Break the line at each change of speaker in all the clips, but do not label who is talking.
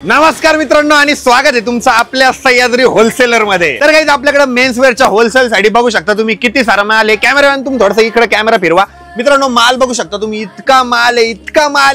नमस्कार मित्रांनो आणि स्वागत आहे तुमचं आपल्या सह्याद्री होलसेलर मध्ये। तर गाइस आपल्याकडे मेन्स वेअरच्या होलसेल साठी बघू शकता तुम्ही किती सारा माल आहे। कॅमेरामॅन तुम्ही थोडंसं इकडे कॅमेरा फिरवा। मित्रांनो माल बघू शकता तुम्ही, इतका माल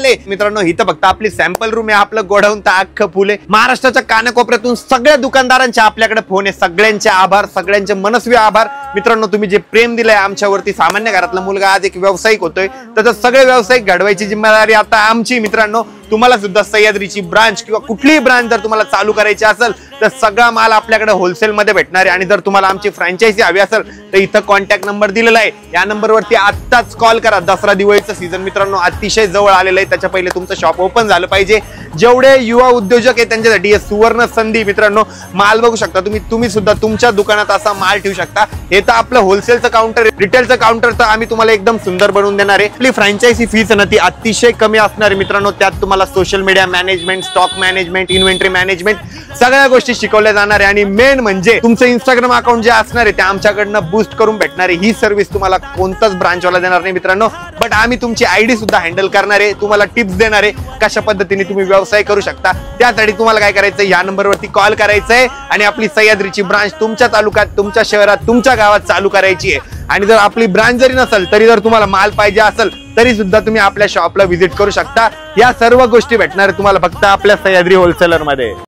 आहे मित्रांनो। इथं फक्त आपली सॅम्पल रूम आहे, आपलं गोडाऊन तर अख्खं फुल आहे। महाराष्ट्राच्या कानाकोपऱ्यातून सगळ्या दुकानदारांचे आपल्याकडे फोन आहे। सगळ्यांचे आभार, सगळ्यांचे मनस्वी आभार मित्रांनो। तुम्ही जे प्रेम दिलंय आमच्यावरती, सामान्य घरातला मुलगा आज एक व्यावसायिक होतोय, तर सगळे व्यावसायिक घडवायची जिम्मेदारी आता आमची मित्रांनो। तुम्हाला सुद्धा सह्याद्रीची ब्रांच किंवा कुठलीही ब्रांच जर तुम्हाला चालू करायची असेल तर सगळा माल आपल्याकडे होलसेल मध्ये भेटणार आहे। आणि जर तुम्हाला आमची फ्रँचायझी हवी असेल तर इथं कॉन्टॅक्ट नंबर दिलेला आहे, या नंबरवरती आत्ताच कॉल करा। दसरा दिवाळीचं सीझन मित्रांनो अतिशय जवळ आलेलं आहे, त्याच्या पहिले तुमचं शॉप ओपन झालं पाहिजे। जेवढे युवा उद्योजक आहेत त्यांच्यासाठी हे सुवर्ण संधी मित्रांनो। माल बघू शकता तुम्ही सुद्धा तुमच्या दुकानात असा माल ठेवू शकता। हे तर आपलं होलसेलचं काउंटर, रिटेलचं काउंटर तर आम्ही तुम्हाला एकदम सुंदर बनवून देणार आहे। आपली फ्रँचायझी फीस ना ती अतिशय कमी असणार आहे मित्रांनो। त्यात तुम्हाला social media management, stock management, inventory management सगळ्या गोष्टी शिकवल्या जाणार आहे। आणि मेन म्हणजे तुमचं इंस्टाग्राम अकाउंट जे असणार आहे ते आमच्याकडनं बूस्ट करून भेटणार आहे। ही सर्व्हिस तुम्हाला कोणताच ब्रांचवाला देणार नाही मित्रांनो, बट आम्ही तुमची आयडी सुद्धा हँडल करणार आहे, तुम्हाला टिप्स देणार आहे कशा पद्धतीने तुम्ही व्यवसाय करू शकता। त्यासाठी तुम्हाला काय करायचं, या नंबरवरती कॉल करायचा आहे आणि आपली सह्याद्रीची ब्रांच तुमच्या तालुक्यात, तुमच्या शहरात, तुमच्या गावात चालू करायची आहे। आणि जर आपली ब्रांच जरी नसेल तरी जर तुम्हाला माल पाहिजे असेल तरी सुद्धा तुम्ही आपल्या शॉपला व्हिजिट करू शकता। या सर्व गोष्टी भेटणार तुम्हाला फक्त आपल्या सह्याद्री होलसेलर मध्ये।